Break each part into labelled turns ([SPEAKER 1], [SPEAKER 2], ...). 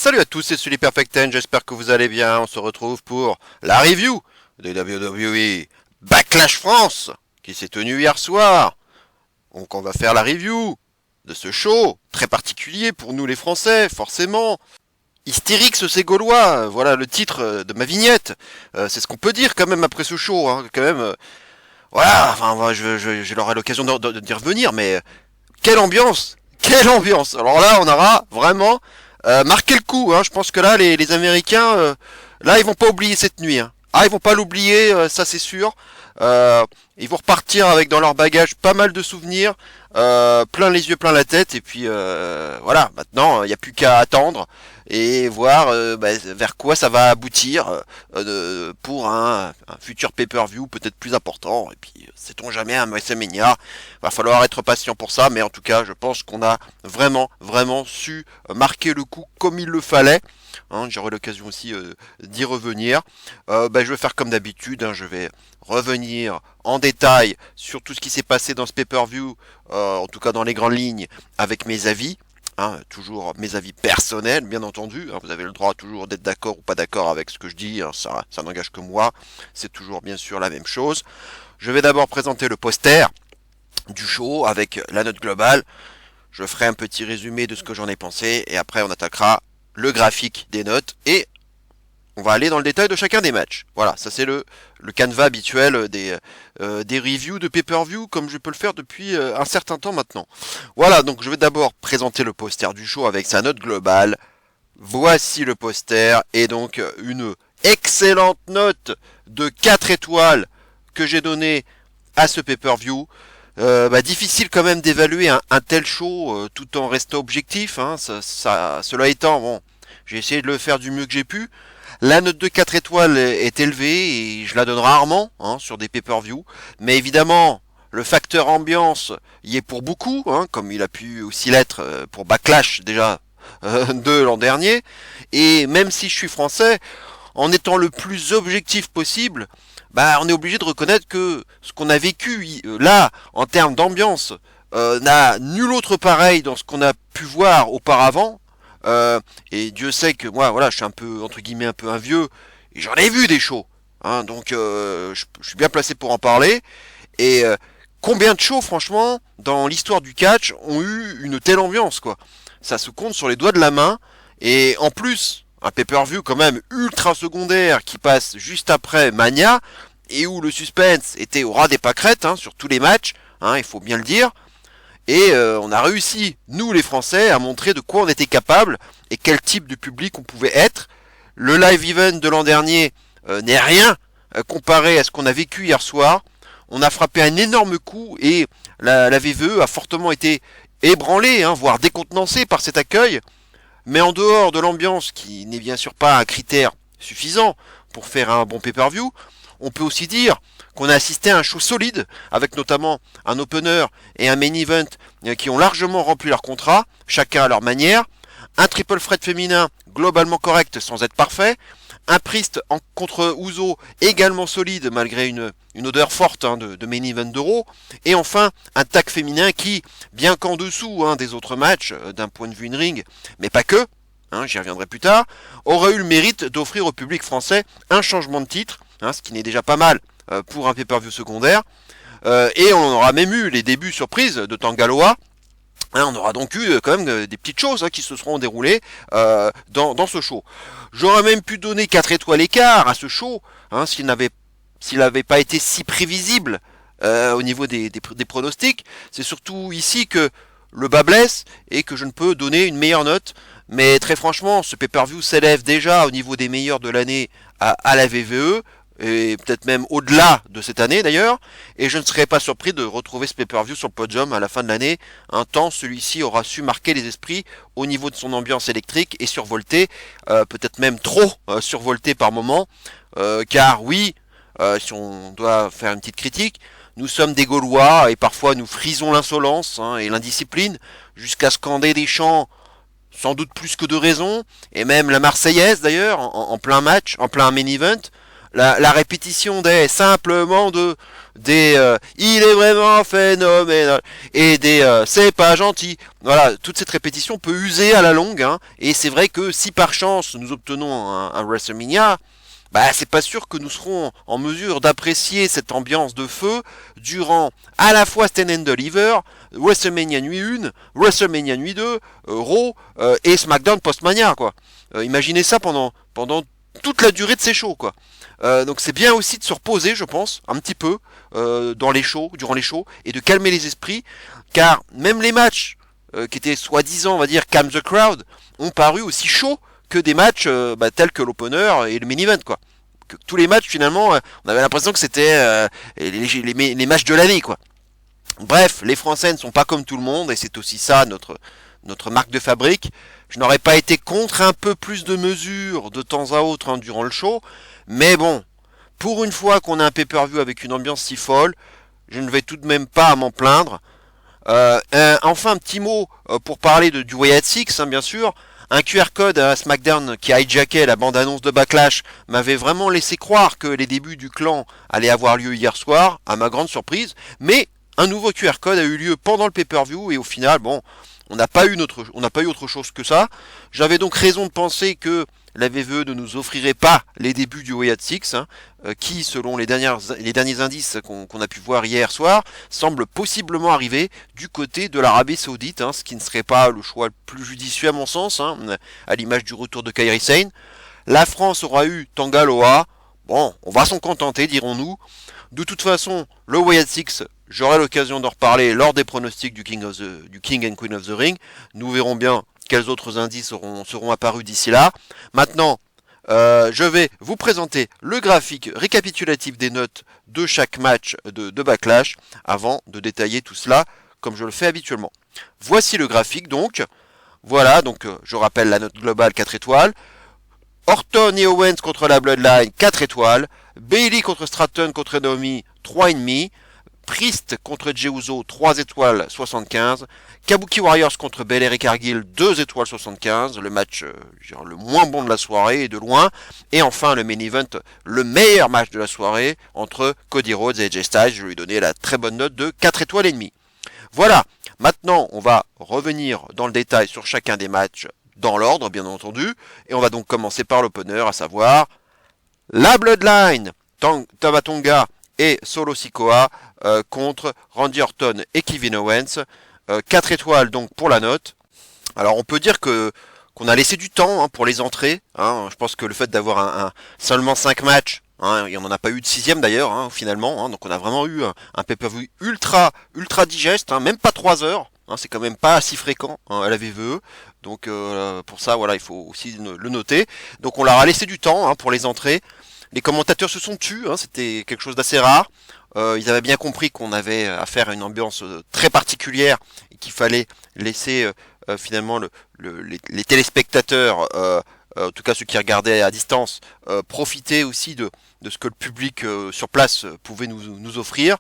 [SPEAKER 1] Salut à tous, c'est Sully Perfect Ten, j'espère que vous allez bien. On se retrouve pour la review de WWE Backlash France qui s'est tenue hier soir. Donc on va faire la review de ce show très particulier pour nous les Français, forcément. Hystérique ces Gaulois, voilà le titre de ma vignette. C'est ce qu'on peut dire quand même après ce show, hein. Quand même. Voilà, enfin, j'aurai l'occasion d'y revenir, mais quelle ambiance! Quelle ambiance! Alors là, on aura vraiment marqué le coup, hein. Je pense que là, les Américains, là, ils vont pas oublier cette nuit, hein. Ah, ils vont pas l'oublier, ça c'est sûr. Ils vont repartir avec dans leur bagage pas mal de souvenirs, plein les yeux, plein la tête, et puis voilà, maintenant, il n'y a plus qu'à attendre et voir vers quoi ça va aboutir pour un futur pay-per-view peut-être plus important. Et puis, sait-on jamais, un WrestleMania, va falloir être patient pour ça, mais en tout cas, je pense qu'on a vraiment, vraiment su marquer le coup comme il le fallait. Hein, j'aurai l'occasion aussi d'y revenir. Je vais faire comme d'habitude, hein, je vais revenir en détail sur tout ce qui s'est passé dans ce pay-per-view, en tout cas dans les grandes lignes, avec mes avis. Hein, toujours mes avis personnels, bien entendu. Hein, vous avez le droit toujours d'être d'accord ou pas d'accord avec ce que je dis. Hein, ça n'engage que moi. C'est toujours bien sûr la même chose. Je vais d'abord présenter le poster du show avec la note globale. Je ferai un petit résumé de ce que j'en ai pensé et après on attaquera le graphique des notes et on va aller dans le détail de chacun des matchs. Voilà, ça c'est le canevas habituel des reviews de pay-per-view comme je peux le faire depuis un certain temps maintenant. Voilà, donc je vais d'abord présenter le poster du show avec sa note globale. Voici le poster et donc une excellente note de 4 étoiles que j'ai donnée à ce pay-per-view. Difficile quand même d'évaluer un tel show tout en restant objectif. Hein, cela étant, bon, j'ai essayé de le faire du mieux que j'ai pu. La note de 4 étoiles est élevée et je la donne rarement sur des pay-per-view. Mais évidemment, le facteur ambiance y est pour beaucoup, hein, comme il a pu aussi l'être pour Backlash déjà de l'an dernier. Et même si je suis français, en étant le plus objectif possible, on est obligé de reconnaître que ce qu'on a vécu là, en termes d'ambiance, n'a nul autre pareil dans ce qu'on a pu voir auparavant. Et Dieu sait que moi, voilà, je suis un peu, entre guillemets, un peu un vieux, et j'en ai vu des shows. Hein, donc, je suis bien placé pour en parler. Et combien de shows, franchement, dans l'histoire du catch, ont eu une telle ambiance, quoi. Ça se compte sur les doigts de la main. Et en plus, un pay-per-view quand même ultra secondaire qui passe juste après Mania, et où le suspense était au ras des pâquerettes, hein, sur tous les matchs, hein, il faut bien le dire. Et on a réussi, nous les Français, à montrer de quoi on était capable et quel type de public on pouvait être. Le live event de l'an dernier n'est rien comparé à ce qu'on a vécu hier soir. On a frappé un énorme coup et la VVE a fortement été ébranlée, hein, voire décontenancée par cet accueil. Mais en dehors de l'ambiance, qui n'est bien sûr pas un critère suffisant pour faire un bon pay-per-view, on peut aussi dire qu'on a assisté à un show solide, avec notamment un opener et un main event qui ont largement rempli leur contrat, chacun à leur manière, un triple threat féminin globalement correct sans être parfait, un Priest contre Uso également solide malgré une odeur forte de main event d'Euro, et enfin un tag féminin qui, bien qu'en dessous des autres matchs d'un point de vue in-ring, mais pas que, j'y reviendrai plus tard, aurait eu le mérite d'offrir au public français un changement de titre, ce qui n'est déjà pas mal pour un pay-per-view secondaire, et on aura même eu les débuts surprises de Tangaloa. On aura donc eu quand même des petites choses qui se seront déroulées dans ce show. J'aurais même pu donner 4 étoiles écart à ce show, s'il n'avait pas été si prévisible au niveau des pronostics. C'est surtout ici que le bas blesse et que je ne peux donner une meilleure note. Mais très franchement, ce pay-per-view s'élève déjà au niveau des meilleurs de l'année à la VVE, et peut-être même au-delà de cette année d'ailleurs, et je ne serais pas surpris de retrouver ce pay-per-view sur le podium à la fin de l'année, un temps celui-ci aura su marquer les esprits au niveau de son ambiance électrique et survolté, peut-être même trop survolté par moment, car oui, si on doit faire une petite critique, nous sommes des Gaulois et parfois nous frisons l'insolence et l'indiscipline jusqu'à scander des chants sans doute plus que de raison, et même la Marseillaise d'ailleurs, en plein match, en plein main event, la répétition des simplement des il est vraiment phénoménal et des c'est pas gentil. Voilà, toute cette répétition peut user à la longue, hein, et c'est vrai que si par chance nous obtenons un WrestleMania, bah c'est pas sûr que nous serons en mesure d'apprécier cette ambiance de feu durant à la fois Stand and Deliver, WrestleMania nuit 1, WrestleMania nuit 2, Raw et SmackDown post-Mania, quoi. Imaginez ça pendant toute la durée de ces shows, quoi. Donc c'est bien aussi de se reposer, je pense, un petit peu dans les shows, durant les shows, et de calmer les esprits, car même les matchs qui étaient soi-disant, on va dire, calm the crowd, ont paru aussi chauds que des matchs tels que l'opener et le main event, quoi. Que tous les matchs, finalement, on avait l'impression que c'était les matchs de l'année, quoi. Bref, les Français ne sont pas comme tout le monde, et c'est aussi ça notre marque de fabrique. Je n'aurais pas été contre un peu plus de mesures de temps à autre, hein, durant le show, mais bon, pour une fois qu'on a un pay-per-view avec une ambiance si folle, je ne vais tout de même pas m'en plaindre. Enfin, un petit mot pour parler du Wyatt Six, hein, bien sûr. Un QR code à SmackDown qui hijackait la bande-annonce de Backlash m'avait vraiment laissé croire que les débuts du clan allaient avoir lieu hier soir, à ma grande surprise. Mais un nouveau QR code a eu lieu pendant le pay-per-view et au final, bon, on n'a pas eu autre chose que ça. J'avais donc raison de penser que la VVE ne nous offrirait pas les débuts du Wyatt Six, hein, qui, selon les derniers indices qu'on a pu voir hier soir, semble possiblement arriver du côté de l'Arabie Saoudite, hein, ce qui ne serait pas le choix le plus judicieux à mon sens, hein, à l'image du retour de Kairi Sane. La France aura eu Tangaloa. Bon, on va s'en contenter, dirons-nous. De toute façon, le Wyatt Six, j'aurai l'occasion d'en reparler lors des pronostics du King and Queen of the Ring. Nous verrons bien quels autres indices seront apparus d'ici là. Maintenant, je vais vous présenter le graphique récapitulatif des notes de chaque match de Backlash avant de détailler tout cela comme je le fais habituellement. Voici le graphique donc. Voilà, donc je rappelle la note globale 4 étoiles. Orton et Owens contre la Bloodline 4 étoiles. Bayley contre Stratton contre Naomi 3,5. Priest contre Jey Uso 3 étoiles 75. Kabuki Warriors contre Belair et Cargill 2 étoiles 75. Le match le moins bon de la soirée et de loin. Et enfin le main event, le meilleur match de la soirée entre Cody Rhodes et AJ Styles. Je lui ai donné la très bonne note de 4 étoiles et demie. Voilà, maintenant on va revenir dans le détail sur chacun des matchs dans l'ordre bien entendu. Et on va donc commencer par l'opener, à savoir la Bloodline, Tama Tonga et Solo Sikoa contre Randy Orton et Kevin Owens. 4 étoiles donc pour la note. Alors on peut dire qu'on a laissé du temps, hein, pour les entrées. Hein. Je pense que le fait d'avoir seulement 5 matchs, hein, et on n'en a pas eu de 6ème d'ailleurs, hein, finalement. Hein, donc on a vraiment eu un pay-per-view ultra digeste, hein, même pas 3 heures. Hein, c'est quand même pas si fréquent, hein, à la VVE. Donc pour ça, voilà, il faut aussi le noter. Donc on leur a laissé du temps, hein, pour les entrées. Les commentateurs se sont tus, hein, c'était quelque chose d'assez rare. Ils avaient bien compris qu'on avait affaire à une ambiance très particulière et qu'il fallait laisser finalement les téléspectateurs, en tout cas ceux qui regardaient à distance, profiter aussi de ce que le public sur place pouvait nous offrir.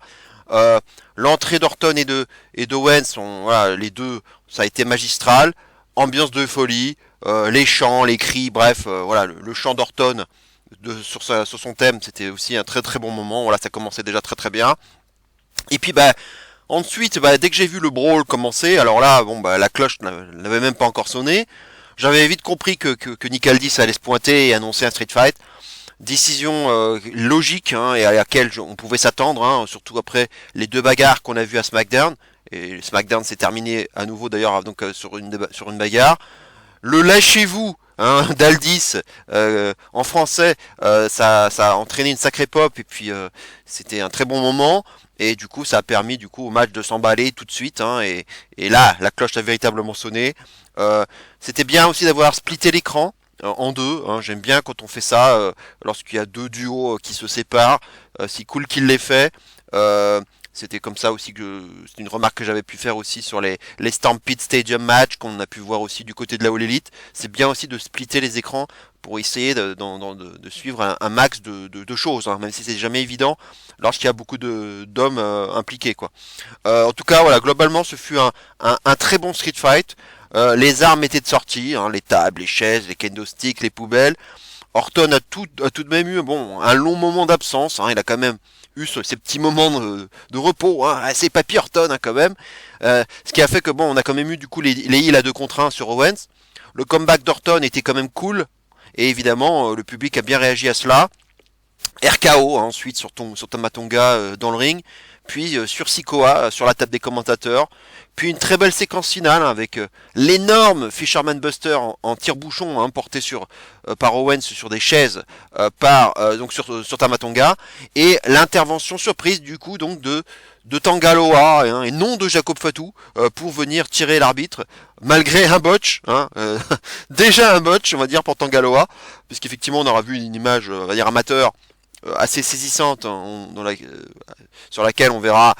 [SPEAKER 1] L'entrée d'Orton et d'Owens, voilà, les deux, ça a été magistral. Ambiance de folie, les chants, les cris, bref, voilà, le chant d'Orton sur son thème, c'était aussi un très très bon moment. Voilà, ça commençait déjà très très bien. Et puis ensuite, dès que j'ai vu le brawl commencer, alors là, la cloche n'avait même pas encore sonné. J'avais vite compris que Nick Aldis allait se pointer et annoncer un street fight. Décision logique, hein, et à laquelle on pouvait s'attendre, hein, surtout après les 2 bagarres qu'on a vues à SmackDown. Et SmackDown s'est terminé à nouveau d'ailleurs donc sur une bagarre. Le lâchez-vous, hein, d'Aldis en français, ça a entraîné une sacrée pop et puis c'était un très bon moment. Et du coup, ça a permis au match de s'emballer tout de suite, hein, et là, la cloche a véritablement sonné. C'était bien aussi d'avoir splitté l'écran en deux, hein. J'aime bien quand on fait ça, lorsqu'il y a 2 duos qui se séparent. C'est cool qu'il l'ait fait. C'était comme ça aussi c'est une remarque que j'avais pu faire aussi sur les Stampede Stadium match qu'on a pu voir aussi du côté de la All Elite. C'est bien aussi de splitter les écrans pour essayer de suivre un max de choses, hein, même si c'est jamais évident lorsqu'il y a beaucoup d'hommes impliqués, quoi. En tout cas, voilà, globalement, ce fut un très bon street fight. Les armes étaient de sortie, hein, les tables, les chaises, les kendo sticks, les poubelles. Orton a tout de même eu un long moment d'absence. Hein, il a quand même eu ces petits moments de repos. Hein, assez papy Orton quand même. Ce qui a fait que on a quand même eu du coup les heals à 2 contre 1 sur Owens. Le comeback d'Orton était quand même cool. Et évidemment, le public a bien réagi à cela. RKO ensuite sur Tamatonga dans le ring, puis sur Sikoa sur la table des commentateurs, puis une très belle séquence finale avec l'énorme Fisherman Buster en tire-bouchon porté par Owens sur des chaises donc sur Tamatonga, et l'intervention surprise du coup donc de Tangaloa et non de Jacob Fatu pour venir tirer l'arbitre malgré un botch, déjà un botch on va dire pour Tangaloa, puisqu'effectivement on aura vu une image on va dire amateur assez saisissante sur laquelle on verra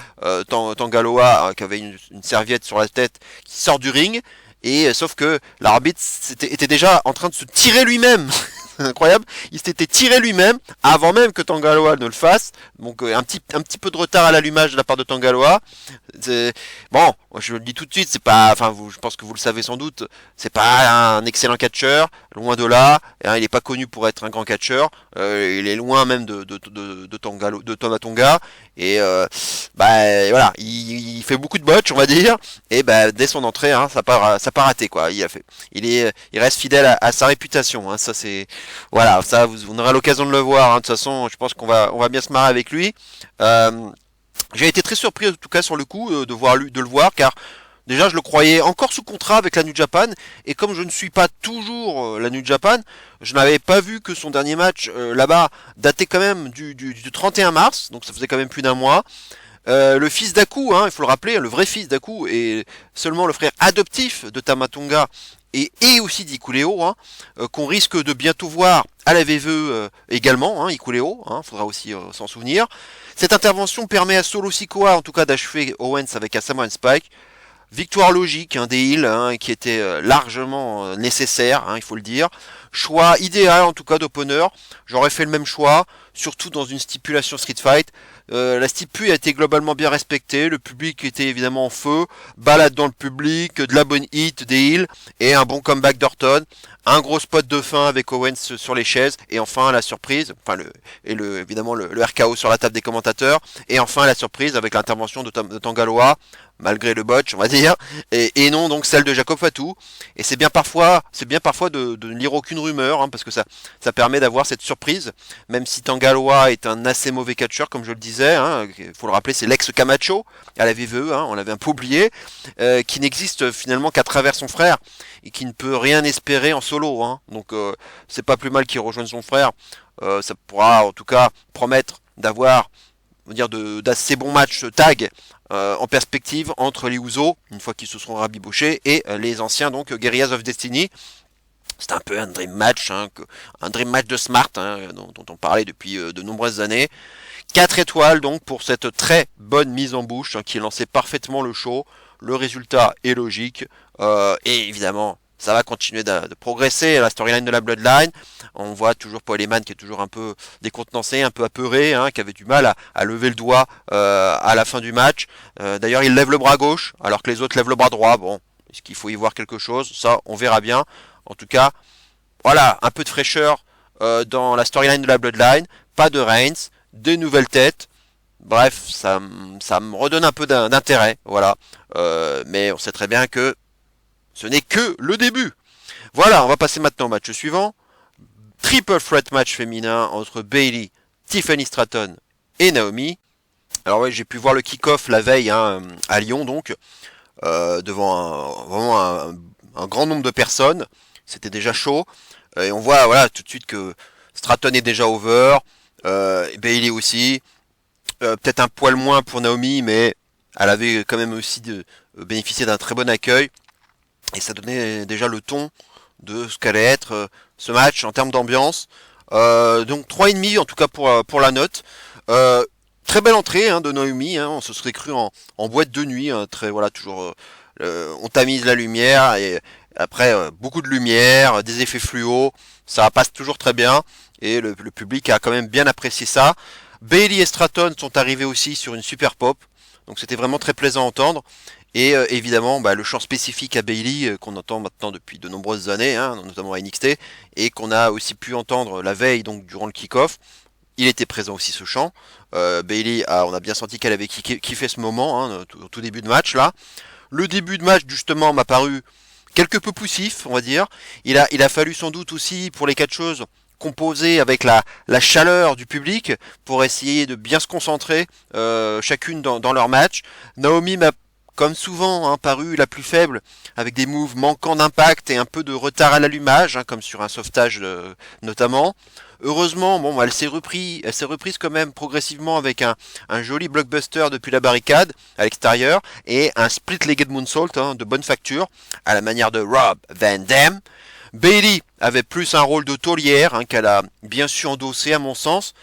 [SPEAKER 1] Tangaloa qui avait une serviette sur la tête qui sort du ring, et sauf que l'arbitre était déjà en train de se tirer lui-même. Incroyable, il s'était tiré lui-même avant même que Tangaloa ne le fasse. Donc un petit peu de retard à l'allumage de la part de Tangaloa. Bon, je le dis tout de suite, c'est pas, je pense que vous le savez sans doute, c'est pas un excellent catcheur, loin de là. Il n'est pas connu pour être un grand catcheur. Il est loin même de Tamatonga. Et voilà, il fait beaucoup de botch, on va dire. Et dès son entrée, ça part raté quoi. Il reste fidèle à sa réputation. Ça c'est voilà, ça on aura l'occasion de le voir. De toute façon, je pense qu'on va bien se marrer avec lui. J'ai été très surpris en tout cas sur le coup de le voir, car déjà je le croyais encore sous contrat avec la New Japan, et comme je ne suis pas toujours la New Japan, je n'avais pas vu que son dernier match là-bas datait quand même du 31 mars, donc ça faisait quand même plus d'un mois. Le fils d'Aku, il faut le rappeler, le vrai fils d'Aku est seulement le frère adoptif de Tamatonga et aussi d'Ikuleo, qu'on risque de bientôt voir à la VVE également, Ikuleo, faudra aussi s'en souvenir. Cette intervention permet à Solo Sikoa en tout cas d'achever Owens avec un Samoan Spike. Victoire logique des heels qui était largement nécessaire, il faut le dire. Choix idéal en tout cas d'opener. J'aurais fait le même choix, surtout dans une stipulation Street Fight. La stipu a été globalement bien respectée, le public était évidemment en feu, balade dans le public, de la bonne hit, des heals, et un bon comeback d'Orton, un gros spot de fin avec Owens sur les chaises, et enfin la surprise, évidemment le RKO sur la table des commentateurs, et enfin la surprise avec l'intervention de Tangaloa, malgré le botch on va dire, et non donc celle de Jacob Fatu. Et c'est bien parfois de ne lire aucune rumeur, parce que ça permet d'avoir cette surprise, même si Tangaloa est un assez mauvais catcheur comme je le disais, il faut le rappeler, c'est l'ex Camacho à la VVE, on l'avait un peu oublié, qui n'existe finalement qu'à travers son frère, et qui ne peut rien espérer en solo, donc c'est pas plus mal qu'il rejoigne son frère. Ça pourra en tout cas promettre d'avoir d'assez bons matchs tag en perspective entre les Usos, une fois qu'ils se seront rabibochés, et les anciens donc Guerrillas of Destiny. C'est un peu un dream match, un dream match de Smart, dont on parlait depuis de nombreuses années. 4 étoiles donc pour cette très bonne mise en bouche qui lançait parfaitement le show. Le résultat est logique, et évidemment ça va continuer de progresser, la storyline de la Bloodline. On voit toujours Paul Heyman qui est toujours un peu décontenancé, un peu apeuré, qui avait du mal à lever le doigt à la fin du match. D'ailleurs il lève le bras gauche alors que les autres lèvent le bras droit. Bon, est-ce qu'il faut y voir quelque chose? Ça on verra bien. En tout cas, voilà, un peu de fraîcheur dans la storyline de la Bloodline, pas de Reigns, des nouvelles têtes. Bref, ça me redonne un peu d'intérêt, voilà. Mais on sait très bien que ce n'est que le début. Voilà, on va passer maintenant au match suivant. Triple threat match féminin entre Bayley, Tiffany Stratton et Naomi. Alors ouais, j'ai pu voir le kick-off la veille à Lyon, donc devant vraiment un grand nombre de personnes. C'était déjà chaud. Et on voit voilà tout de suite que Stratton est déjà over, Bayley aussi. Peut-être un poil moins pour Naomi, mais elle avait quand même aussi bénéficié d'un très bon accueil. Et ça donnait déjà le ton de ce qu'allait être ce match en termes d'ambiance. Donc 3,5 en tout cas pour la note. Très belle entrée de Naomi, on se serait cru en boîte de nuit, très voilà toujours on tamise la lumière et après beaucoup de lumière, des effets fluo, ça passe toujours très bien et le public a quand même bien apprécié ça. Bayley et Stratton sont arrivés aussi sur une super pop. Donc c'était vraiment très plaisant à entendre. Et évidemment, le chant spécifique à Bayley qu'on entend maintenant depuis de nombreuses années, hein, notamment à NXT, et qu'on a aussi pu entendre la veille, donc durant le kick-off. Il était présent aussi ce chant. Bayley, on a bien senti qu'elle avait kiffé ce moment, hein, au tout début de match là. Le début de match justement m'a paru quelque peu poussif, on va dire. Il a fallu sans doute aussi pour les quatre choses composer avec la chaleur du public pour essayer de bien se concentrer chacune dans leur match. Naomi m'a comme souvent paru la plus faible avec des moves manquant d'impact et un peu de retard à l'allumage, hein, comme sur un sauvetage notamment. Heureusement, elle s'est reprise quand même progressivement avec un joli blockbuster depuis la barricade à l'extérieur et un split-legged moonsault de bonne facture à la manière de Rob Van Dam. Bayley avait plus un rôle de taulière qu'elle a bien su endosser à mon sens,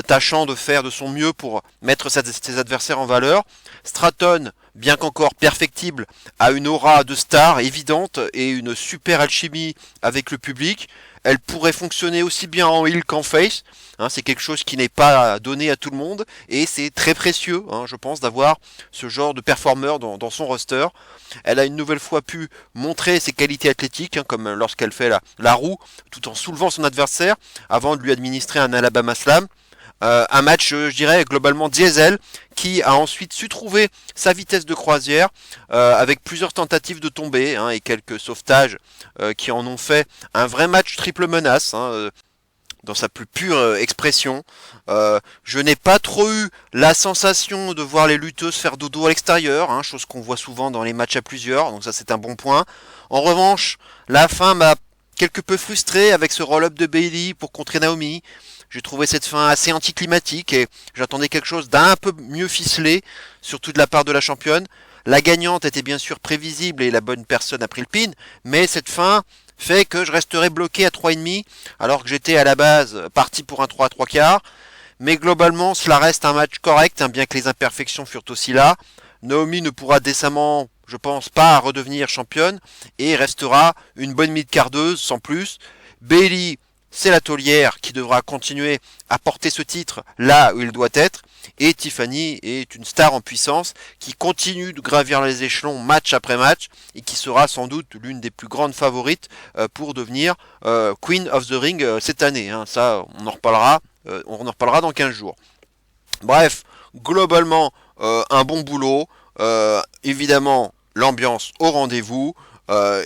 [SPEAKER 1] tâchant de faire de son mieux pour mettre ses adversaires en valeur. Stratton, bien qu'encore perfectible, a une aura de star évidente et une super alchimie avec le public. Elle pourrait fonctionner aussi bien en heel qu'en face. C'est quelque chose qui n'est pas donné à tout le monde et c'est très précieux, je pense, d'avoir ce genre de performeur dans son roster. Elle a une nouvelle fois pu montrer ses qualités athlétiques, comme lorsqu'elle fait la roue, tout en soulevant son adversaire avant de lui administrer un Alabama Slam. Un match, je dirais, globalement diesel, qui a ensuite su trouver sa vitesse de croisière, avec plusieurs tentatives de tomber, et quelques sauvetages qui en ont fait un vrai match triple menace, dans sa plus pure expression. Je n'ai pas trop eu la sensation de voir les lutteuses faire dodo à l'extérieur, chose qu'on voit souvent dans les matchs à plusieurs, donc ça c'est un bon point. En revanche, la fin m'a quelque peu frustré avec ce roll-up de Bayley pour contrer Naomi. J'ai trouvé cette fin assez anticlimatique et j'attendais quelque chose d'un peu mieux ficelé, surtout de la part de la championne. La gagnante était bien sûr prévisible et la bonne personne a pris le pin, mais cette fin fait que je resterai bloqué à 3,5 alors que j'étais à la base parti pour un 3 à 3 quarts. Mais globalement, cela reste un match correct, bien que les imperfections furent aussi là. Naomi ne pourra décemment, je pense, pas redevenir championne et restera une bonne mid-cardeuse sans plus. Bayley, c'est la taulière qui devra continuer à porter ce titre là où il doit être. Et Tiffany est une star en puissance qui continue de gravir les échelons match après match et qui sera sans doute l'une des plus grandes favorites pour devenir Queen of the Ring cette année. Ça, on en reparlera dans 15 jours. Bref, globalement, un bon boulot. Évidemment, l'ambiance au rendez-vous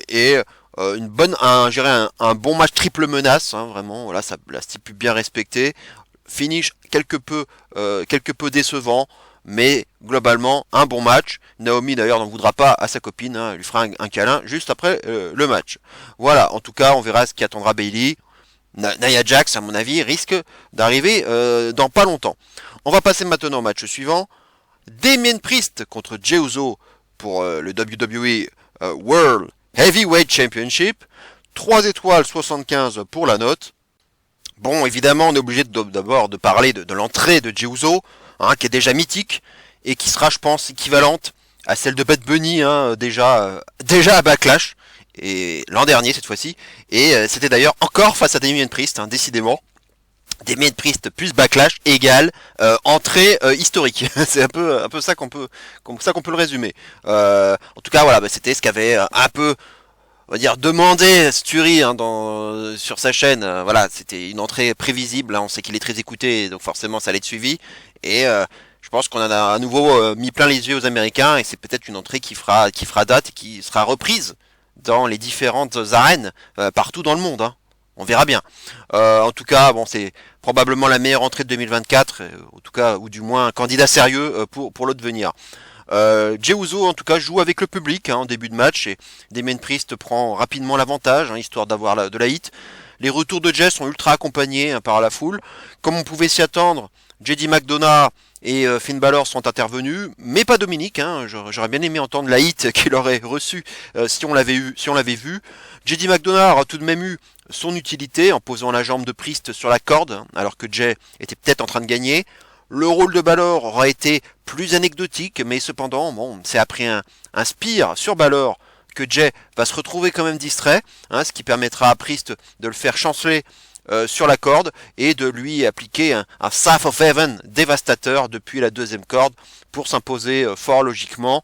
[SPEAKER 1] et un bon match triple menace, vraiment, voilà, ça, la stipule bien respecté. Finish quelque peu décevant, mais globalement un bon match. Naomi d'ailleurs n'en voudra pas à sa copine, elle lui fera un câlin juste après le match. Voilà, en tout cas on verra ce qui attendra Bayley. Nia Jax à mon avis risque d'arriver dans pas longtemps. On va passer maintenant au match suivant. Damien Priest contre Jey Uso pour le WWE World Heavyweight Championship. 3 étoiles 75 pour la note. Bon, évidemment, on est obligé d'abord de parler de l'entrée de Jey Uso, qui est déjà mythique, et qui sera, je pense, équivalente à celle de Bad Bunny, déjà à Backlash, et l'an dernier cette fois-ci, et c'était d'ailleurs encore face à Damien Priest, décidément. Damien Priest plus Backlash égale entrée historique. C'est un peu ça qu'on peut le résumer. En tout cas, voilà, c'était ce qu'avait un peu, on va dire, demandé Sturi sur sa chaîne. Voilà, c'était une entrée prévisible. On sait qu'il est très écouté, donc forcément ça allait être suivi. Et je pense qu'on a à nouveau mis plein les yeux aux Américains, et c'est peut-être une entrée qui fera date et qui sera reprise dans les différentes arènes partout dans le monde. On verra bien. En tout cas, bon, c'est probablement la meilleure entrée de 2024, en tout cas, ou du moins un candidat sérieux pour l'autre venir. Jey Uso en tout cas joue avec le public en début de match et Damien Priest prend rapidement l'avantage, histoire d'avoir de la hit. Les retours de Jey sont ultra accompagnés par la foule. Comme on pouvait s'y attendre, JD McDonough et Finn Balor sont intervenus, mais pas Dominique. J'aurais bien aimé entendre la hit qu'il aurait reçue si on l'avait vu. JD McDonough a tout de même eu son utilité en posant la jambe de Priest sur la corde, alors que Jey était peut-être en train de gagner. Le rôle de Balor aura été plus anecdotique, mais cependant, bon, c'est après un spear sur Balor que Jey va se retrouver quand même distrait, ce qui permettra à Priest de le faire chanceler sur la corde et de lui appliquer un Staff of Heaven dévastateur depuis la deuxième corde pour s'imposer fort logiquement.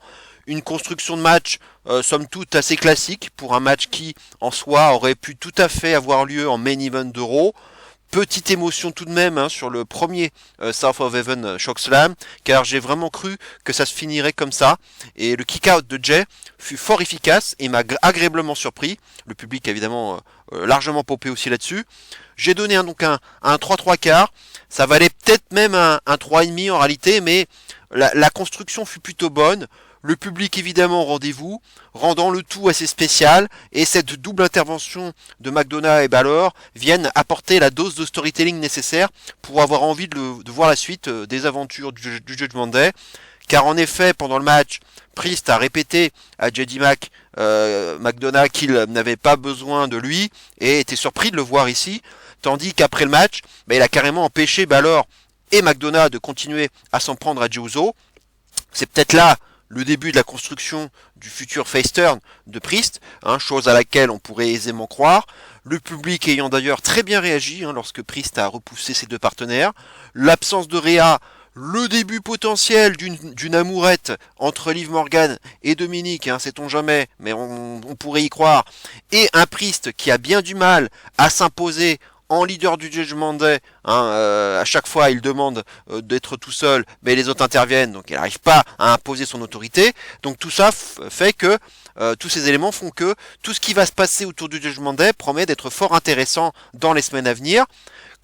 [SPEAKER 1] une construction de match somme toute assez classique pour un match qui en soi aurait pu tout à fait avoir lieu en main event d'Euro. Petite émotion tout de même sur le premier South of Heaven Chokeslam, car j'ai vraiment cru que ça se finirait comme ça. Et le kick-out de Jay fut fort efficace et m'a agréablement surpris. Le public a évidemment largement popé aussi là-dessus. J'ai donné donc un 3-3 quart. Ça valait peut-être même un 3,5 en réalité, mais la construction fut plutôt bonne. Le public évidemment au rendez-vous, rendant le tout assez spécial, et cette double intervention de McDonagh et Balor viennent apporter la dose de storytelling nécessaire pour avoir envie de voir la suite des aventures du Judgment Day. Car en effet, pendant le match, Priest a répété à JD McDonagh qu'il n'avait pas besoin de lui, et était surpris de le voir ici, tandis qu'après le match, il a carrément empêché Balor et McDonagh de continuer à s'en prendre à Jey Uso. C'est peut-être là le début de la construction du futur face turn de Priest, chose à laquelle on pourrait aisément croire. Le public ayant d'ailleurs très bien réagi lorsque Priest a repoussé ses deux partenaires. L'absence de Rhea, le début potentiel d'une amourette entre Liv Morgan et Dominique, sait-on jamais, mais on pourrait y croire. Et un Priest qui a bien du mal à s'imposer en leader du Judgment Day, à chaque fois il demande d'être tout seul, mais les autres interviennent, donc il n'arrive pas à imposer son autorité. Donc tout ça fait que, tous ces éléments font que tout ce qui va se passer autour du Judgment Day promet d'être fort intéressant dans les semaines à venir.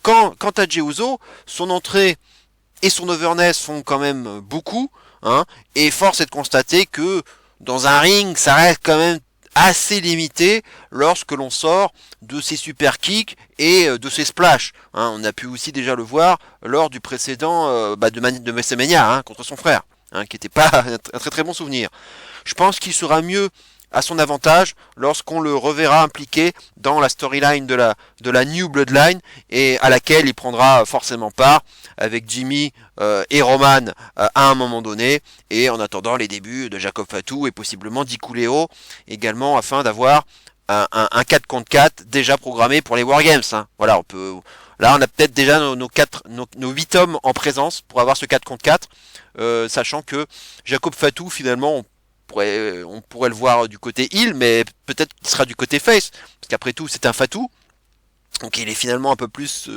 [SPEAKER 1] Quant à Jey Uso, son entrée et son overness font quand même beaucoup, et force est de constater que dans un ring, ça reste quand même assez limité lorsque l'on sort de ses super kicks et de ses splash. On a pu aussi déjà le voir lors du précédent de WrestleMania contre son frère, qui n'était pas un très très bon souvenir. Je pense qu'il sera mieux à son avantage lorsqu'on le reverra impliqué dans la storyline de la New Bloodline, et à laquelle il prendra forcément part avec Jimmy et Roman à un moment donné, et en attendant les débuts de Jacob Fatu et possiblement Dikuleo également, afin d'avoir un 4 contre 4 déjà programmé pour les Wargames. Voilà, là on a peut-être déjà nos 8 hommes en présence pour avoir ce 4 contre 4, sachant que Jacob Fatu finalement on pourrait le voir du côté heel, mais peut-être qu'il sera du côté face, parce qu'après tout c'est un Fatou, donc il est finalement un peu plus,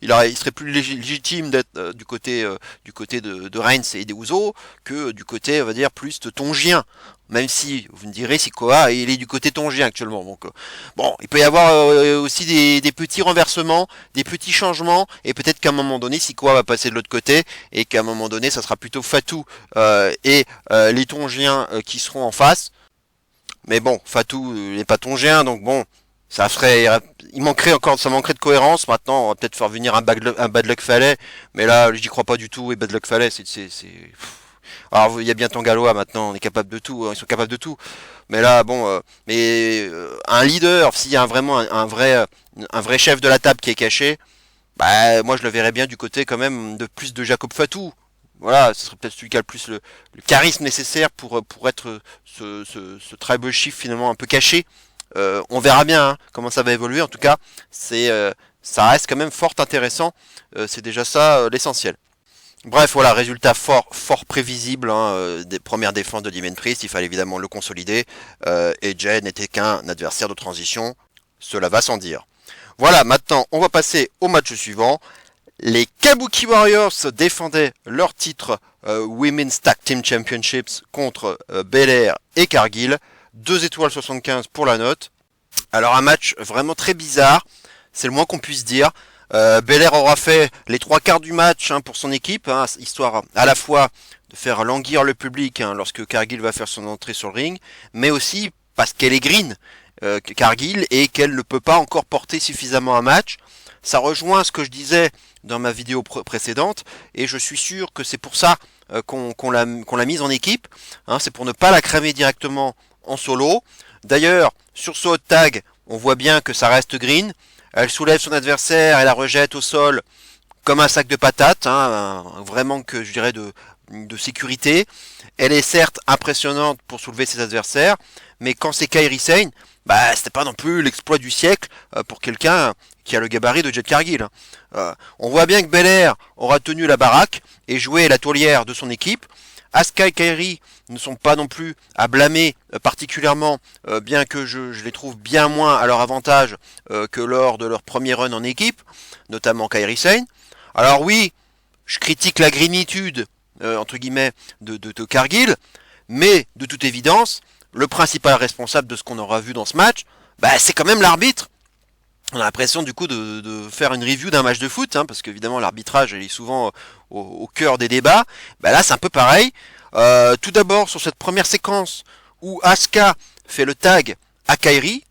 [SPEAKER 1] il serait plus légitime d'être du côté de Reigns et des Usos que du côté, on va dire, plus de tongien. Même si vous me direz, Sikoa il est du côté tongien actuellement. Donc bon, il peut y avoir aussi des petits renversements, des petits changements, et peut-être qu'à un moment donné, Sikoa va passer de l'autre côté, et qu'à un moment donné, ça sera plutôt Fatou et les tongiens qui seront en face. Mais bon, Fatou n'est pas tongien, donc bon. Ça manquerait de cohérence. Maintenant, on va peut-être faire venir un Bad Luck Fale, mais là, j'y crois pas du tout. Et Bad Luck Fale, alors, il y a bien Tangaloa maintenant, on est capable de tout, ils sont capables de tout. Mais là, bon, un leader, s'il y a vraiment un vrai chef de la table qui est caché, moi je le verrais bien du côté quand même de plus de Jacob Fatou. Voilà, ce serait peut-être celui qui a le plus le charisme nécessaire pour être ce tribal chief finalement un peu caché. On verra bien comment ça va évoluer. En tout cas, ça reste quand même fort intéressant. C'est déjà ça l'essentiel. Bref, voilà, résultat fort prévisible des premières défenses de Damien Priest. Il fallait évidemment le consolider. Et Jay n'était qu'un adversaire de transition. Cela va sans dire. Voilà, maintenant, on va passer au match suivant. Les Kabuki Warriors défendaient leur titre Women's Tag Team Championships contre Belair et Cargill. 2 étoiles 75 pour la note. Alors un match vraiment très bizarre, c'est le moins qu'on puisse dire. Belair aura fait les 3/4 du match pour son équipe, histoire à la fois de faire languir le public lorsque Cargill va faire son entrée sur le ring, mais aussi parce qu'elle est green, Cargill, et qu'elle ne peut pas encore porter suffisamment un match. Ça rejoint ce que je disais dans ma vidéo précédente, et je suis sûr que c'est pour ça qu'on l'a mise en équipe. C'est pour ne pas la cramer directement en solo. D'ailleurs, sur ce hot tag, on voit bien que ça reste green. Elle soulève son adversaire et la rejette au sol comme un sac de patates, vraiment que je dirais de sécurité. Elle est certes impressionnante pour soulever ses adversaires, mais quand c'est Kairi Sane, c'était pas non plus l'exploit du siècle pour quelqu'un qui a le gabarit de Jade Cargill. On voit bien que Belair aura tenu la baraque et joué la taulière de son équipe, Asuka et Kairi ne sont pas non plus à blâmer particulièrement, bien que je les trouve bien moins à leur avantage que lors de leur premier run en équipe, notamment Kairi Sane. Alors oui, je critique la grinitude, entre guillemets, de Cargill, mais de toute évidence, le principal responsable de ce qu'on aura vu dans ce match, bah, c'est quand même l'arbitre. On a l'impression du coup de faire une review d'un match de foot, hein, parce qu'évidemment l'arbitrage est souvent au cœur des débats. Bah là c'est un peu pareil. Tout d'abord sur cette première séquence où Asuka fait le tag à Kairi,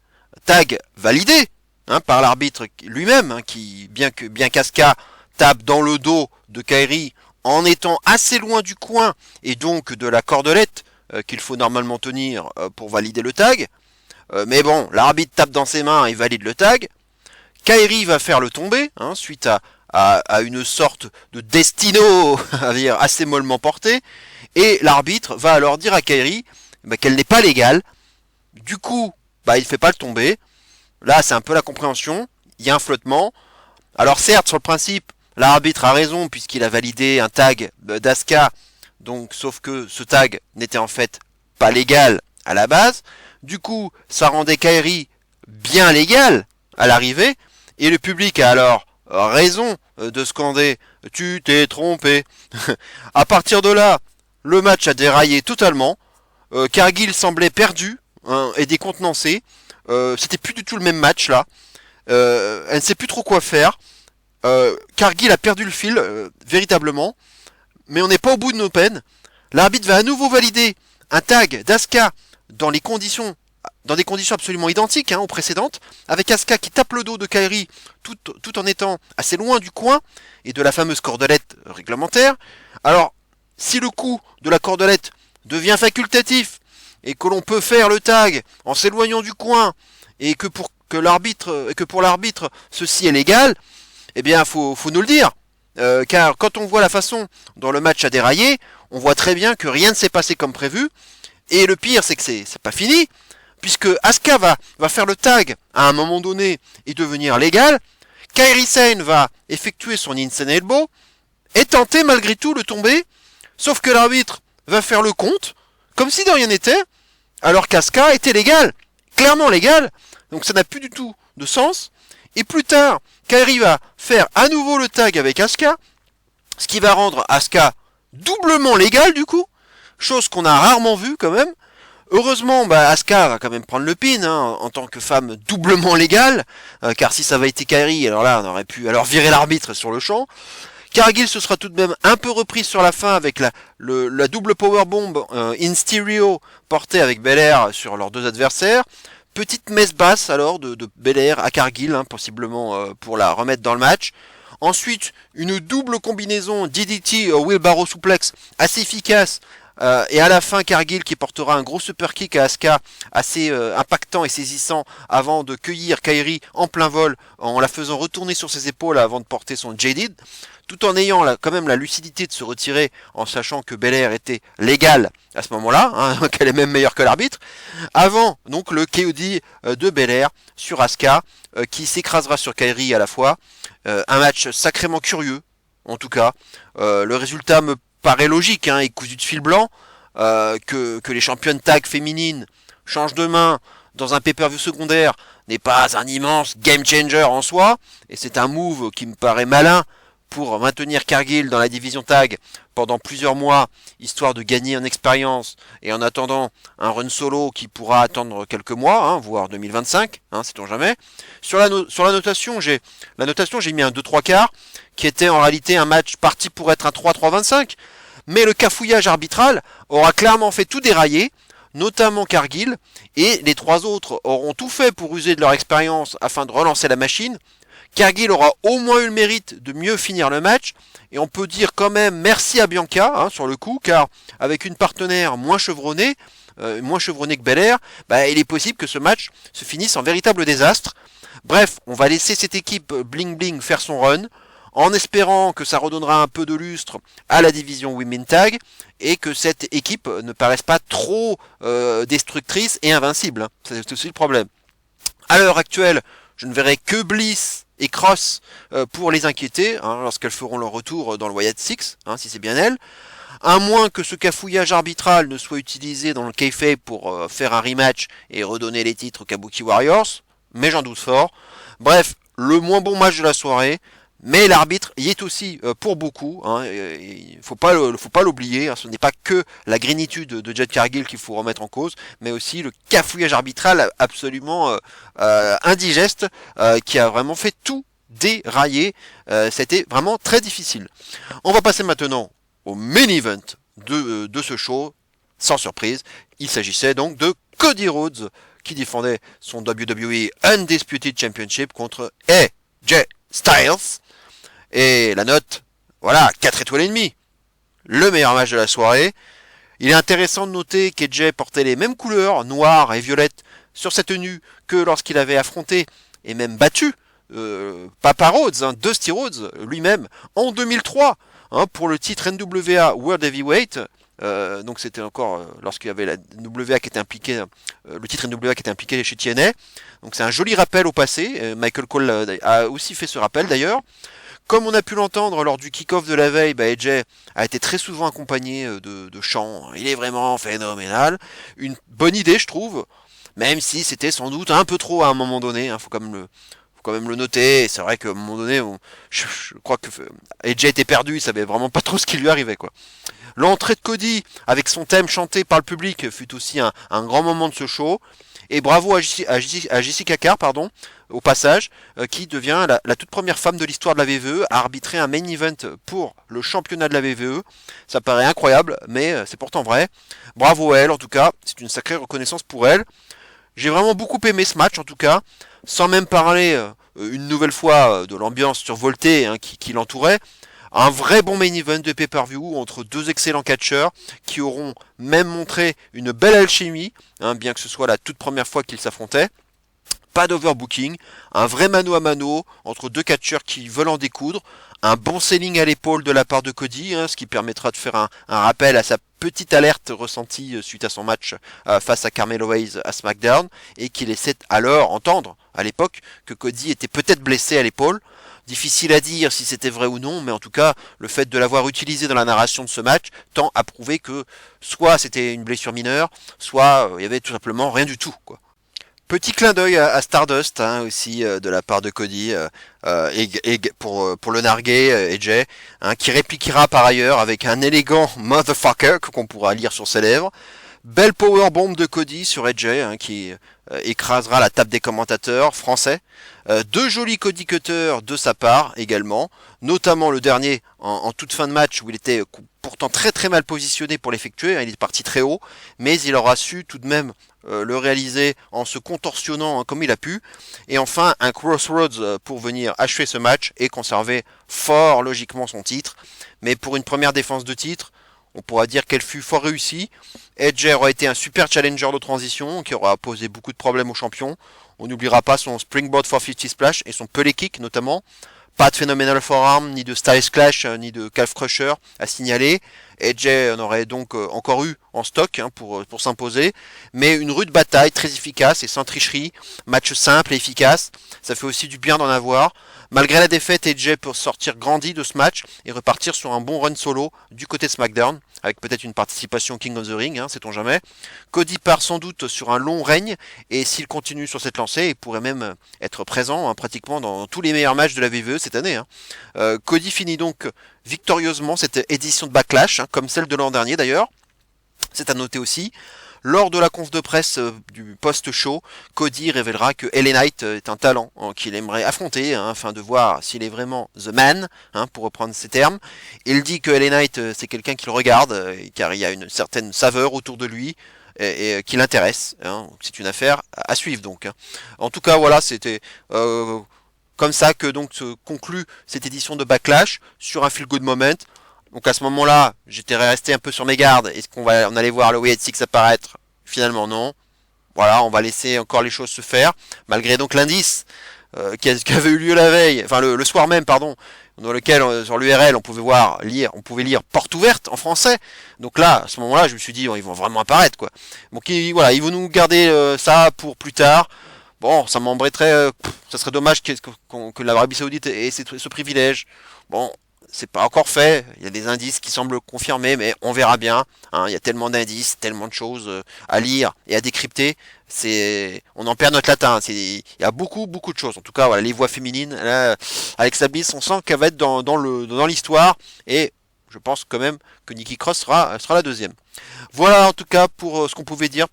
[SPEAKER 1] tag validé hein, par l'arbitre lui-même, hein, qui bien qu'Asuka tape dans le dos de Kairi en étant assez loin du coin et donc de la cordelette qu'il faut normalement tenir pour valider le tag. Mais bon, l'arbitre tape dans ses mains et valide le tag. Kairi va faire le tomber, hein, suite à une sorte de destino à dire, assez mollement porté, et l'arbitre va alors dire à Kairi qu'elle n'est pas légale. Du coup, il fait pas le tomber. Là, c'est un peu la compréhension. Il y a un flottement. Alors certes, sur le principe, l'arbitre a raison puisqu'il a validé un tag d'Asuka, donc sauf que ce tag n'était en fait pas légal à la base. Du coup, ça rendait Kairi bien légal à l'arrivée. Et le public a alors raison de scander « Tu t'es trompé ». À partir de là, le match a déraillé totalement. Cargill semblait perdu hein, et décontenancé. C'était plus du tout le même match là. Elle ne sait plus trop quoi faire. Cargill a perdu le fil, véritablement. Mais on n'est pas au bout de nos peines. L'arbitre va à nouveau valider un tag d'Asuka dans des conditions absolument identiques aux précédentes, avec Asuka qui tape le dos de Kairi tout en étant assez loin du coin et de la fameuse cordelette réglementaire. Alors, si le coup de la cordelette devient facultatif et que l'on peut faire le tag en s'éloignant du coin et que pour l'arbitre ceci est légal, eh bien faut nous le dire. Car quand on voit la façon dont le match a déraillé, on voit très bien que rien ne s'est passé comme prévu. Et le pire, c'est que c'est pas fini, puisque Asuka va faire le tag à un moment donné et devenir légal. Kairi Sane va effectuer son insane elbow et tenter malgré tout de tomber, sauf que l'arbitre va faire le compte, comme si de rien n'était, alors qu'Asuka était légal, clairement légal, donc ça n'a plus du tout de sens. Et plus tard, Kairi va faire à nouveau le tag avec Asuka, ce qui va rendre Asuka doublement légal du coup, chose qu'on a rarement vue quand même. Heureusement, Asuka va quand même prendre le pin en tant que femme doublement légale, car si ça avait été Kairi, alors là on aurait pu alors virer l'arbitre sur le champ. Cargill se sera tout de même un peu repris sur la fin avec la double powerbomb in stereo portée avec Belair sur leurs deux adversaires. Petite messe basse alors de Belair à Cargill, possiblement pour la remettre dans le match. Ensuite, une double combinaison DDT wheelbarrow suplex assez efficace. Et à la fin, Cargill qui portera un gros super kick à Asuka assez impactant et saisissant avant de cueillir Kairi en plein vol en la faisant retourner sur ses épaules avant de porter son Jaded, tout en ayant quand même la lucidité de se retirer en sachant que Belair était légal à ce moment-là, qu'elle est même meilleure que l'arbitre, avant donc le KOD de Belair sur Asuka qui s'écrasera sur Kairi à la fois. Un match sacrément curieux en tout cas. Le résultat me paraît logique et cousu de fil blanc, que les championnes tag féminines changent de main dans un pay-per-view secondaire n'est pas un immense game changer en soi, et c'est un move qui me paraît malin pour maintenir Cargill dans la division tag pendant plusieurs mois, histoire de gagner en expérience, et en attendant un run solo qui pourra attendre quelques mois, voire 2025, sait-on jamais. Sur la notation, j'ai mis un 2-3 quarts, qui était en réalité un match parti pour être un 3-3-25, mais le cafouillage arbitral aura clairement fait tout dérailler, notamment Cargill, et les trois autres auront tout fait pour user de leur expérience afin de relancer la machine. Cargill aura au moins eu le mérite de mieux finir le match, et on peut dire quand même merci à Bianca sur le coup, car avec une partenaire moins chevronnée que Belair, il est possible que ce match se finisse en véritable désastre. Bref, on va laisser cette équipe Bling Bling faire son run, en espérant que ça redonnera un peu de lustre à la division Women Tag, et que cette équipe ne paraisse pas trop destructrice et invincible. C'est aussi le problème. À l'heure actuelle, je ne verrai que Bliss et Cross pour les inquiéter, lorsqu'elles feront leur retour dans le Wyatt Six, si c'est bien elles. À moins que ce cafouillage arbitral ne soit utilisé dans le kayfabe pour faire un rematch et redonner les titres aux Kabuki Warriors, mais j'en doute fort. Bref, le moins bon match de la soirée, mais l'arbitre y est aussi pour beaucoup. Hein, il faut pas l'oublier. Hein, ce n'est pas que la grénitude de Jade Cargill qu'il faut remettre en cause, mais aussi le cafouillage arbitral absolument indigeste qui a vraiment fait tout dérailler. C'était vraiment très difficile. On va passer maintenant au main event de ce show. Sans surprise, il s'agissait donc de Cody Rhodes qui défendait son WWE Undisputed Championship contre AJ Styles. Et la note, voilà, 4 étoiles et demie. Le meilleur match de la soirée. Il est intéressant de noter qu'AJ portait les mêmes couleurs, noires et violettes, sur sa tenue que lorsqu'il avait affronté et même battu Papa Rhodes, Dusty Rhodes lui-même, en 2003, pour le titre NWA World Heavyweight. Donc c'était encore lorsqu'il y avait la NWA qui était impliquée, le titre NWA qui était impliqué chez TNA. Donc c'est un joli rappel au passé. Michael Cole a aussi fait ce rappel d'ailleurs. Comme on a pu l'entendre lors du kick-off de la veille, AJ a été très souvent accompagné de chants. Il est vraiment phénoménal. Une bonne idée, je trouve, même si c'était sans doute un peu trop à un moment donné. Faut quand même le noter. C'est vrai qu'à un moment donné, je crois que AJ était perdu. Il savait vraiment pas trop ce qui lui arrivait, quoi. L'entrée de Cody avec son thème chanté par le public fut aussi un grand moment de ce show. Et bravo à Jessica Carr, au passage, qui devient la toute première femme de l'histoire de la WWE à arbitrer un main event pour le championnat de la WWE. Ça paraît incroyable, mais c'est pourtant vrai. Bravo à elle, en tout cas. C'est une sacrée reconnaissance pour elle. J'ai vraiment beaucoup aimé ce match, en tout cas. Sans même parler une nouvelle fois de l'ambiance survoltée qui l'entourait. Un vrai bon main event de pay-per-view entre deux excellents catcheurs qui auront même montré une belle alchimie, bien que ce soit la toute première fois qu'ils s'affrontaient. Pas d'overbooking, un vrai mano à mano entre deux catcheurs qui veulent en découdre, un bon selling à l'épaule de la part de Cody, ce qui permettra de faire un rappel à sa petite alerte ressentie suite à son match face à Carmelo Hayes à SmackDown, et qui laissait alors entendre, à l'époque, que Cody était peut-être blessé à l'épaule. Difficile à dire si c'était vrai ou non, mais en tout cas, le fait de l'avoir utilisé dans la narration de ce match tend à prouver que soit c'était une blessure mineure, soit il y avait tout simplement rien du tout, quoi. Petit clin d'œil à Stardust aussi de la part de Cody et pour le narguer AJ, qui répliquera par ailleurs avec un élégant motherfucker qu'on pourra lire sur ses lèvres. Belle powerbomb de Cody sur AJ qui écrasera la table des commentateurs français. Deux jolis Cody cutters de sa part également, notamment le dernier en toute fin de match où il était pourtant très très mal positionné pour l'effectuer. Il est parti très haut, mais il aura su tout de même le réaliser en se contorsionnant comme il a pu. Et enfin un Crossroads pour venir achever ce match et conserver fort logiquement son titre. Mais pour une première défense de titre, on pourra dire qu'elle fut fort réussie. AJ aura été un super challenger de transition qui aura posé beaucoup de problèmes au champion. On n'oubliera pas son Springboard 450 Splash et son Pelé Kick notamment. Pas de Phenomenal Forearm, ni de Styles Clash, ni de Calf Crusher à signaler. AJ en aurait donc encore eu en stock pour s'imposer. Mais une rude bataille très efficace et sans tricherie. Match simple et efficace. Ça fait aussi du bien d'en avoir. Malgré la défaite, AJ peut sortir grandi de ce match et repartir sur un bon run solo du côté de SmackDown, avec peut-être une participation King of the Ring, sait-on jamais. Cody part sans doute sur un long règne, et s'il continue sur cette lancée, il pourrait même être présent pratiquement dans tous les meilleurs matchs de la WWE cette année. Cody finit donc victorieusement cette édition de Backlash, comme celle de l'an dernier d'ailleurs. C'est à noter aussi. Lors de la conf de presse du post-show, Cody révélera que LA Knight est un talent qu'il aimerait affronter afin de voir s'il est vraiment the man, pour reprendre ses termes. Il dit que LA Knight c'est quelqu'un qui le regarde car il y a une certaine saveur autour de lui et qui l'intéresse. C'est une affaire à suivre donc. En tout cas voilà, c'était comme ça que donc se conclut cette édition de Backlash sur un feel good moment. Donc à ce moment-là, j'étais resté un peu sur mes gardes. Est-ce qu'on allait voir le Way 6 apparaître? Finalement non. Voilà, on va laisser encore les choses se faire. Malgré donc l'indice qui avait eu lieu la veille, enfin le soir même, pardon, dans lequel sur l'URL on pouvait lire porte ouverte en français. Donc là, à ce moment-là, je me suis dit ils vont vraiment apparaître quoi. Donc voilà, ils vont nous garder ça pour plus tard. Bon, ça m'embêterait, ça serait dommage que l'Arabie Saoudite ait ce privilège. Bon. c'est pas encore fait. Il y a des indices qui semblent confirmer, mais on verra bien. Hein. Il y a tellement d'indices, tellement de choses à lire et à décrypter. On en perd notre latin. Il y a beaucoup, beaucoup de choses. En tout cas, voilà, les voix féminines. Là, Alexa Bliss, on sent qu'elle va être dans l'histoire. Et je pense quand même que Nikki Cross sera la deuxième. Voilà en tout cas pour ce qu'on pouvait dire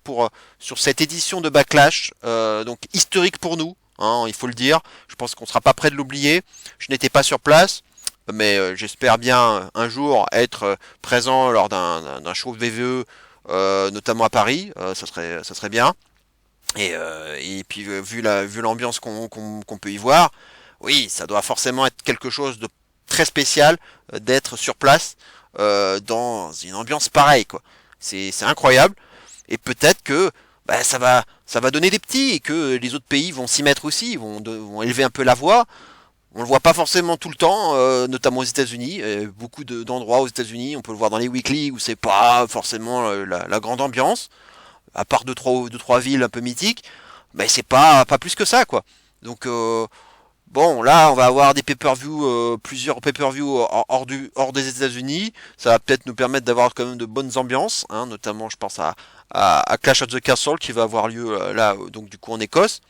[SPEAKER 1] sur cette édition de Backlash, donc historique pour nous, hein, il faut le dire. Je pense qu'on sera pas prêt de l'oublier. Je n'étais pas sur place, mais j'espère bien un jour être présent lors d'un show VVE, notamment à Paris. Ça serait bien. Et puis vu l'ambiance qu'on peut y voir, oui, ça doit forcément être quelque chose de très spécial d'être sur place dans une ambiance pareille, quoi. C'est incroyable. Et peut-être que bah, ça va donner des petits et que les autres pays vont s'y mettre aussi, vont élever un peu la voix. On le voit pas forcément tout le temps, notamment aux États-Unis. Beaucoup d'endroits aux États-Unis, on peut le voir dans les weekly où c'est pas forcément la grande ambiance, à part deux, trois villes un peu mythiques. Mais c'est pas plus que ça, quoi. Donc bon, là, on va avoir des pay-per-view, plusieurs pay-per-view hors des États-Unis. Ça va peut-être nous permettre d'avoir quand même de bonnes ambiances, hein, notamment, je pense à Clash at the Castle qui va avoir lieu là, donc du coup en Écosse.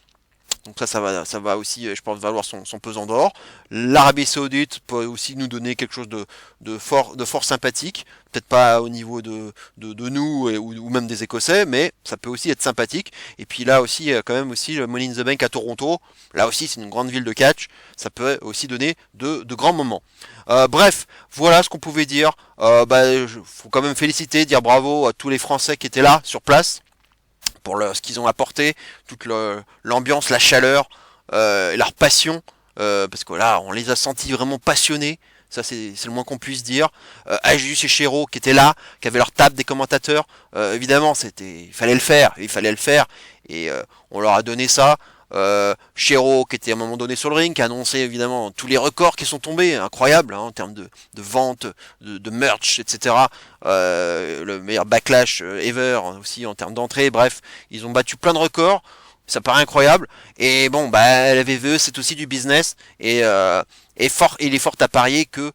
[SPEAKER 1] Donc ça va aussi, je pense, valoir son pesant d'or. L'Arabie Saoudite peut aussi nous donner quelque chose de fort sympathique. Peut-être pas au niveau de nous ou même des Écossais, mais ça peut aussi être sympathique. Et puis là aussi, quand même aussi le Money in the Bank à Toronto. Là aussi, c'est une grande ville de catch. Ça peut aussi donner de grands moments. Bref, voilà ce qu'on pouvait dire. Faut quand même féliciter, dire bravo à tous les Français qui étaient là sur place pour ce qu'ils ont apporté, toute l'ambiance, la chaleur, leur passion, parce que là, on les a sentis vraiment passionnés. Ça, c'est le moins qu'on puisse dire. Agius et Chéro qui étaient là, qui avaient leur table des commentateurs. Évidemment, il fallait le faire. Et on leur a donné ça. Chéro qui était à un moment donné sur le ring, qui a annoncé évidemment tous les records qui sont tombés, incroyables hein, en termes de vente, de merch, etc. Le meilleur backlash ever aussi en termes d'entrée, bref, ils ont battu plein de records, ça paraît incroyable. Et bon, bah la VVE c'est aussi du business il est fort à parier que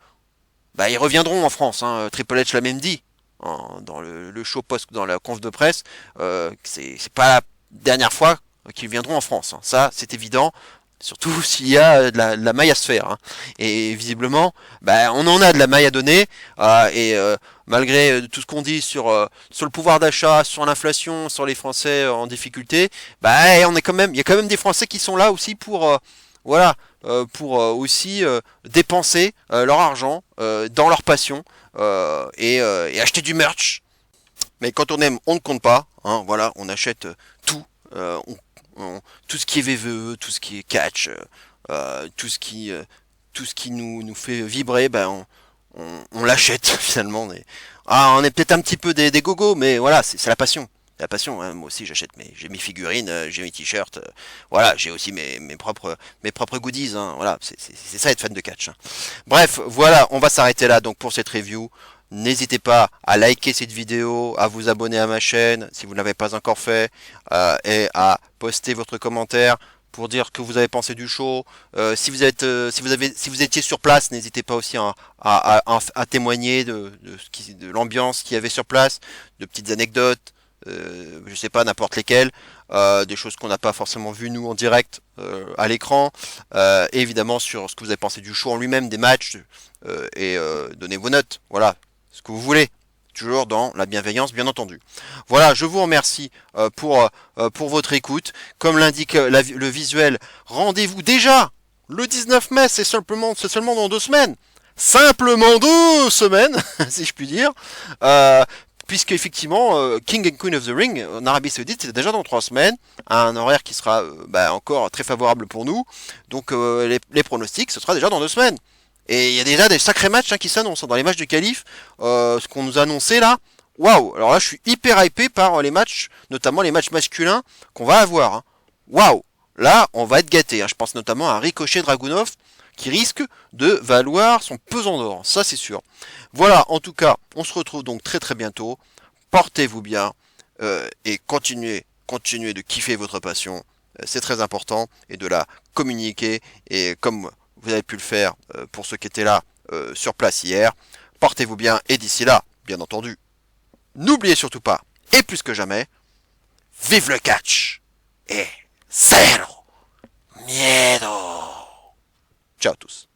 [SPEAKER 1] bah ils reviendront en France. Hein. Triple H l'a même dit dans le show post, dans la conf de presse, c'est pas la dernière fois qu'ils viendront en France. Hein. Ça, c'est évident. Surtout s'il y a de la maille à se faire. Hein. Et visiblement, bah, on en a de la maille à donner. Malgré tout ce qu'on dit sur le pouvoir d'achat, sur l'inflation, sur les Français en difficulté, bah, il y a quand même des Français qui sont là aussi pour aussi dépenser leur argent dans leur passion et acheter du merch. Mais quand on aime, on ne compte pas. Hein, voilà, on achète tout. Tout ce qui est VVE, tout ce qui est catch, tout ce qui nous fait vibrer, ben on l'achète finalement. On est peut-être un petit peu des gogos, mais voilà, c'est la passion. La passion, hein. Moi aussi j'achète j'ai mes figurines, j'ai mes t-shirts, voilà, j'ai aussi mes propres goodies, hein. Voilà, c'est ça être fan de catch. Hein. Bref, voilà, on va s'arrêter là donc pour cette review. N'hésitez pas à liker cette vidéo, à vous abonner à ma chaîne si vous ne l'avez pas encore fait, et à poster votre commentaire pour dire ce que vous avez pensé du show. Si vous étiez sur place, n'hésitez pas aussi à témoigner de l'ambiance qu'il y avait sur place, de petites anecdotes, je sais pas, n'importe lesquelles, des choses qu'on n'a pas forcément vues nous en direct à l'écran, et évidemment sur ce que vous avez pensé du show en lui-même, des matchs, donnez vos notes, voilà, ce que vous voulez, toujours dans la bienveillance bien entendu. Voilà, je vous remercie pour votre écoute. Comme l'indique le visuel, rendez-vous déjà le 19 mai, c'est seulement dans 2 semaines. Simplement 2 semaines, si je puis dire. Puisque effectivement, King and Queen of the Ring en Arabie Saoudite, c'est déjà dans 3 semaines, à un horaire qui sera encore très favorable pour nous. Donc les pronostics, ce sera déjà dans 2 semaines. Et il y a déjà des sacrés matchs qui s'annoncent. Dans les matchs de qualif, ce qu'on nous a annoncé là, waouh. Alors là, je suis hyper hypé par les matchs, notamment les matchs masculins qu'on va avoir. Hein. Waouh. Là, on va être gâté. Hein. Je pense notamment à Ricochet Dragunov, qui risque de valoir son pesant d'or. Ça, c'est sûr. Voilà, en tout cas, on se retrouve donc très très bientôt. Portez-vous bien et continuez de kiffer votre passion. C'est très important et de la communiquer. Et comme vous avez pu le faire pour ceux qui étaient là sur place hier. Portez-vous bien et d'ici là, bien entendu, n'oubliez surtout pas, et plus que jamais, vive le catch et cero miedo. Ciao à tous.